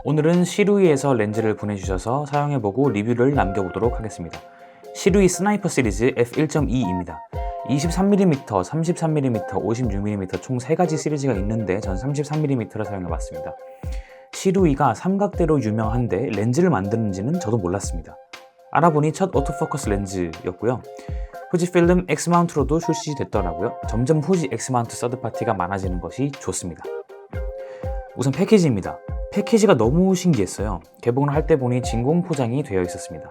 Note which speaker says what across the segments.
Speaker 1: 오늘은 시루이에서 렌즈를 보내주셔서 사용해보고 리뷰를 남겨보도록 하겠습니다. 시루이 스나이퍼 시리즈 f1.2입니다. 23mm, 33mm, 56mm 총 3가지 시리즈가 있는데 전 33mm를 사용해봤습니다. 시루이가 삼각대로 유명한데 렌즈를 만드는지는 저도 몰랐습니다. 알아보니 첫 오토포커스 렌즈였고요. 후지필름 X마운트로도 출시됐더라고요. 점점 후지 X마운트 서드파티가 많아지는 것이 좋습니다. 우선 패키지입니다. 패키지가 너무 신기했어요. 개봉을 할 때 보니 진공 포장이 되어 있었습니다.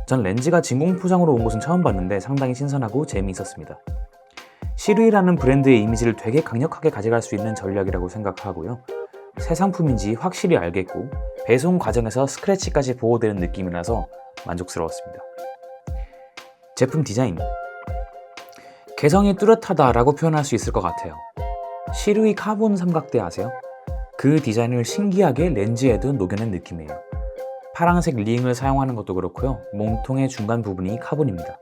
Speaker 1: 전 렌즈가 진공 포장으로 온 것은 처음 봤는데 상당히 신선하고 재미있었습니다. 시루이라는 브랜드의 이미지를 되게 강력하게 가져갈 수 있는 전략이라고 생각하고요. 새 상품인지 확실히 알겠고 배송 과정에서 스크래치까지 보호되는 느낌이라서 만족스러웠습니다. 제품 디자인 개성이 뚜렷하다라고 표현할 수 있을 것 같아요. 시루이 카본 삼각대 아세요? 그 디자인을 신기하게 렌즈에도 녹여낸 느낌이에요. 파란색 링을 사용하는 것도 그렇고요. 몸통의 중간 부분이 카본입니다.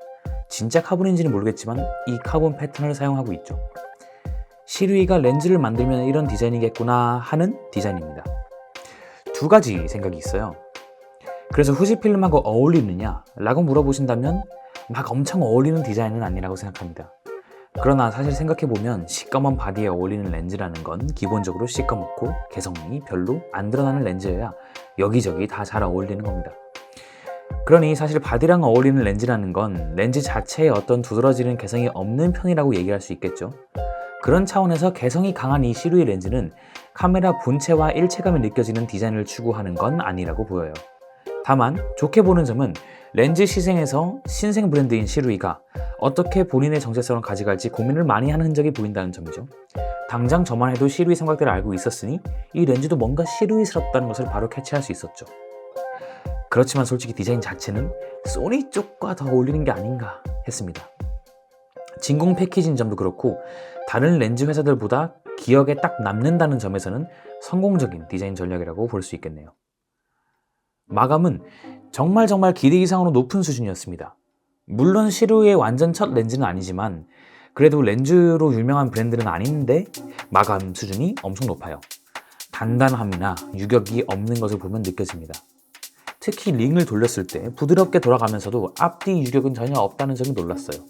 Speaker 1: 진짜 카본인지는 모르겠지만 이 카본 패턴을 사용하고 있죠. 시루이가 렌즈를 만들면 이런 디자인이겠구나 하는 디자인입니다. 두 가지 생각이 있어요. 그래서 후지필름하고 어울리느냐? 라고 물어보신다면 막 엄청 어울리는 디자인은 아니라고 생각합니다. 그러나 사실 생각해보면 시꺼먼 바디에 어울리는 렌즈라는 건 기본적으로 시꺼멓고 개성이 별로 안 드러나는 렌즈여야 여기저기 다 잘 어울리는 겁니다. 그러니 사실 바디랑 어울리는 렌즈라는 건 렌즈 자체에 어떤 두드러지는 개성이 없는 편이라고 얘기할 수 있겠죠. 그런 차원에서 개성이 강한 이 시루이 렌즈는 카메라 본체와 일체감이 느껴지는 디자인을 추구하는 건 아니라고 보여요. 다만 좋게 보는 점은 렌즈 시장에서 신생 브랜드인 시루이가 어떻게 본인의 정체성을 가져갈지 고민을 많이 하는 흔적이 보인다는 점이죠. 당장 저만 해도 시루이 삼각대를 알고 있었으니 이 렌즈도 뭔가 시루이스럽다는 것을 바로 캐치할 수 있었죠. 그렇지만 솔직히 디자인 자체는 소니 쪽과 더 어울리는 게 아닌가 했습니다. 진공 패키지인 점도 그렇고 다른 렌즈 회사들보다 기억에 딱 남는다는 점에서는 성공적인 디자인 전략이라고 볼 수 있겠네요. 마감은 정말 기대 이상으로 높은 수준이었습니다. 물론 시루이의 완전 첫 렌즈는 아니지만 그래도 렌즈로 유명한 브랜드는 아닌데 마감 수준이 엄청 높아요. 단단함이나 유격이 없는 것을 보면 느껴집니다. 특히 링을 돌렸을 때 부드럽게 돌아가면서도 앞뒤 유격은 전혀 없다는 점이 놀랐어요.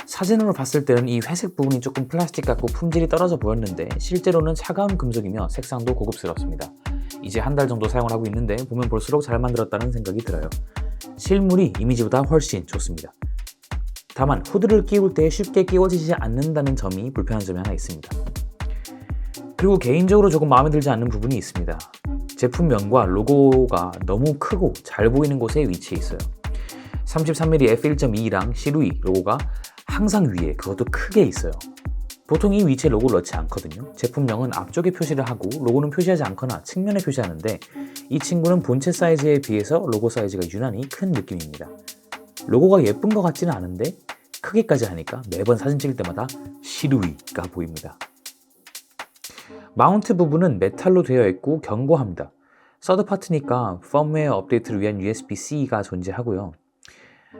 Speaker 1: 사진으로 봤을 때는 이 회색 부분이 조금 플라스틱 같고 품질이 떨어져 보였는데 실제로는 차가운 금속이며 색상도 고급스럽습니다. 이제 한 달 정도 사용을 하고 있는데 보면 볼수록 잘 만들었다는 생각이 들어요. 실물이 이미지보다 훨씬 좋습니다. 다만 후드를 끼울 때 쉽게 끼워지지 않는다는 점이 불편한 점이 하나 있습니다. 그리고 개인적으로 조금 마음에 들지 않는 부분이 있습니다. 제품명과 로고가 너무 크고 잘 보이는 곳에 위치해 있어요. 33mm f1.2랑 시루이 로고가 항상 위에 그것도 크게 있어요. 보통 이 위치에 로고를 넣지 않거든요. 제품명은 앞쪽에 표시를 하고 로고는 표시하지 않거나 측면에 표시하는데 이 친구는 본체 사이즈에 비해서 로고 사이즈가 유난히 큰 느낌입니다. 로고가 예쁜 것 같지는 않은데 크기까지 하니까 매번 사진 찍을 때마다 시루이가 보입니다. 마운트 부분은 메탈로 되어 있고 견고합니다. 서드파트니까 펌웨어 업데이트를 위한 USB-C가 존재하고요.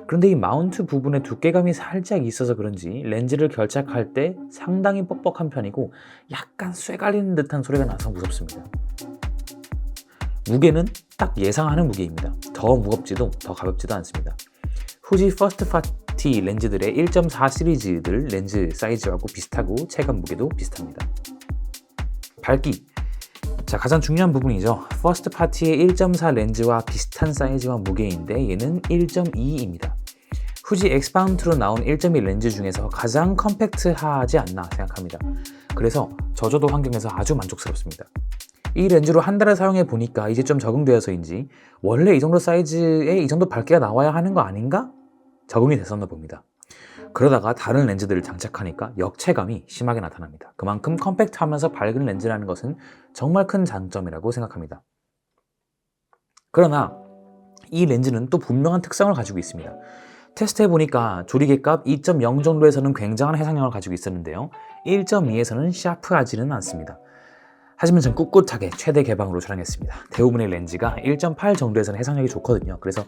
Speaker 1: 그런데 이 마운트 부분에 두께감이 살짝 있어서 그런지 렌즈를 결착할 때 상당히 뻑뻑한 편이고 약간 쇠갈리는 듯한 소리가 나서 무섭습니다. 무게는 딱 예상하는 무게입니다. 더 무겁지도 더 가볍지도 않습니다. 후지 퍼스트 파티 렌즈들의 1.4 시리즈들 렌즈 사이즈하고 비슷하고 체감 무게도 비슷합니다. 밝기 가장 중요한 부분이죠. 퍼스트 파티의 1.4 렌즈와 비슷한 사이즈와 무게인데 얘는 1.2입니다. 후지 X마운트로 나온 1.2 렌즈 중에서 가장 컴팩트하지 않나 생각합니다. 그래서 저조도 환경에서 아주 만족스럽습니다. 이 렌즈로 한 달을 사용해 보니까 이제 좀 적응되어서인지 원래 이 정도 사이즈에 이 정도 밝기가 나와야 하는 거 아닌가? 적응이 됐었나 봅니다. 그러다가 다른 렌즈들을 장착하니까 역체감이 심하게 나타납니다. 그만큼 컴팩트하면서 밝은 렌즈라는 것은 정말 큰 장점이라고 생각합니다. 그러나 이 렌즈는 또 분명한 특성을 가지고 있습니다. 테스트해보니까 조리개값 2.0 정도에서는 굉장한 해상력을 가지고 있었는데요. 1.2에서는 샤프하지는 않습니다. 하지만 전 꿋꿋하게 최대 개방으로 촬영했습니다. 대부분의 렌즈가 1.8 정도에서는 해상력이 좋거든요. 그래서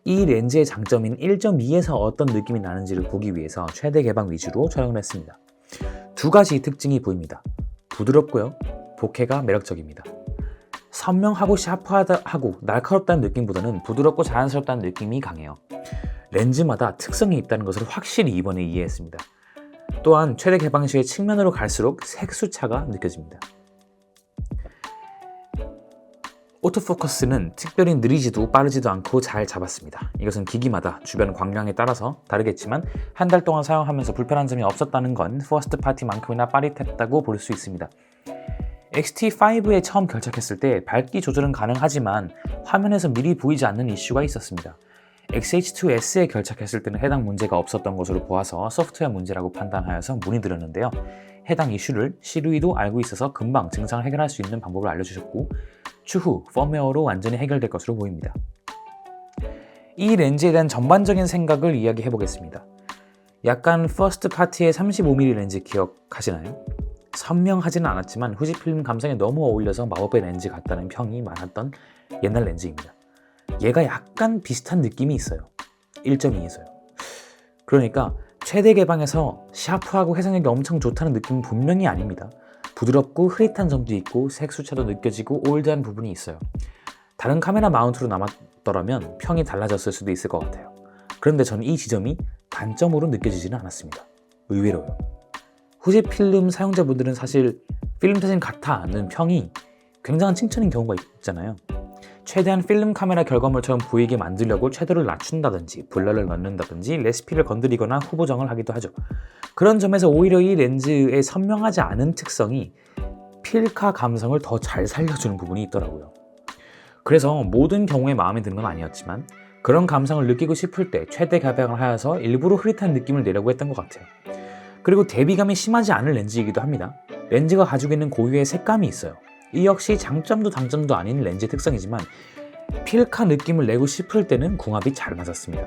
Speaker 1: 이 렌즈의 장점인 1.2에서 어떤 느낌이 나는지를 보기 위해서 최대 개방 위주로 촬영을 했습니다. 두 가지 특징이 보입니다. 부드럽고요. 보케가 매력적입니다. 선명하고 샤프하고 날카롭다는 느낌보다는 부드럽고 자연스럽다는 느낌이 강해요. 렌즈마다 특성이 있다는 것을 확실히 이번에 이해했습니다. 또한 최대 개방 시의 측면으로 갈수록 색수차가 느껴집니다. 오토포커스는 특별히 느리지도 빠르지도 않고 잘 잡았습니다. 이것은 기기마다 주변 광량에 따라서 다르겠지만 한 달 동안 사용하면서 불편한 점이 없었다는 건 퍼스트 파티만큼이나 빠릿했다고 볼 수 있습니다. X-T5에 처음 결착했을 때 밝기 조절은 가능하지만 화면에서 미리 보이지 않는 이슈가 있었습니다. XH2S에 결착했을 때는 해당 문제가 없었던 것으로 보아서 소프트웨어 문제라고 판단하여서 문의드렸는데요. 해당 이슈를 시루이도 알고 있어서 금방 증상을 해결할 수 있는 방법을 알려주셨고 추후 펌웨어로 완전히 해결될 것으로 보입니다. 이 렌즈에 대한 전반적인 생각을 이야기해 보겠습니다. 약간 퍼스트 파티의 35mm 렌즈 기억하시나요? 선명하지는 않았지만 후지필름 감성에 너무 어울려서 마법의 렌즈 같다는 평이 많았던 옛날 렌즈입니다. 얘가 약간 비슷한 느낌이 있어요. 1.2에서요. 그러니까 최대 개방에서 샤프하고 해상력이 엄청 좋다는 느낌은 분명히 아닙니다. 부드럽고 흐릿한 점도 있고 색수차도 느껴지고 올드한 부분이 있어요. 다른 카메라 마운트로 남았더라면 평이 달라졌을 수도 있을 것 같아요. 그런데 저는 이 지점이 단점으로 느껴지지는 않았습니다. 의외로요. 후지필름 사용자분들은 사실 필름 사진 같아는 평이 굉장한 칭찬인 경우가 있잖아요. 최대한 필름 카메라 결과물처럼 보이게 만들려고 채도를 낮춘다든지 블러를 넣는다든지 레시피를 건드리거나 후보정을 하기도 하죠. 그런 점에서 오히려 이 렌즈의 선명하지 않은 특성이 필카 감성을 더 잘 살려주는 부분이 있더라고요. 그래서 모든 경우에 마음에 드는 건 아니었지만 그런 감성을 느끼고 싶을 때 최대 개방을 하여서 일부러 흐릿한 느낌을 내려고 했던 것 같아요. 그리고 대비감이 심하지 않은 렌즈이기도 합니다. 렌즈가 가지고 있는 고유의 색감이 있어요. 이 역시 장점도 단점도 아닌 렌즈 특성이지만 필카 느낌을 내고 싶을 때는 궁합이 잘 맞았습니다.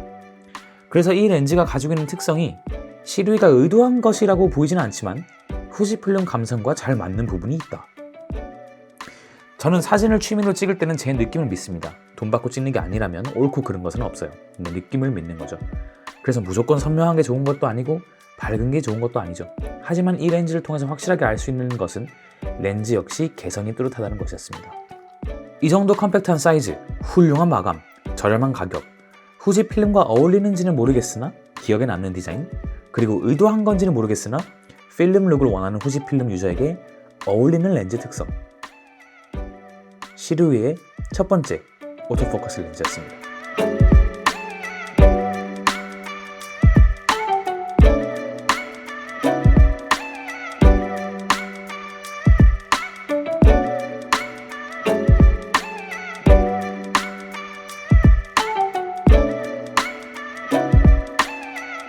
Speaker 1: 그래서 이 렌즈가 가지고 있는 특성이 시루이가 의도한 것이라고 보이지는 않지만 후지필름 감성과 잘 맞는 부분이 있다. 저는 사진을 취미로 찍을 때는 제 느낌을 믿습니다. 돈 받고 찍는 게 아니라면 옳고 그른 것은 없어요. 근데 느낌을 믿는 거죠. 그래서 무조건 선명한 게 좋은 것도 아니고 밝은 게 좋은 것도 아니죠. 하지만 이 렌즈를 통해서 확실하게 알 수 있는 것은 렌즈 역시 개성이 뚜렷하다는 것이었습니다. 이 정도 컴팩트한 사이즈, 훌륭한 마감, 저렴한 가격, 후지필름과 어울리는지는 모르겠으나 기억에 남는 디자인, 그리고 의도한 건지는 모르겠으나 필름 룩을 원하는 후지필름 유저에게 어울리는 렌즈 특성. 시루이의 첫 번째 오토포커스 렌즈였습니다.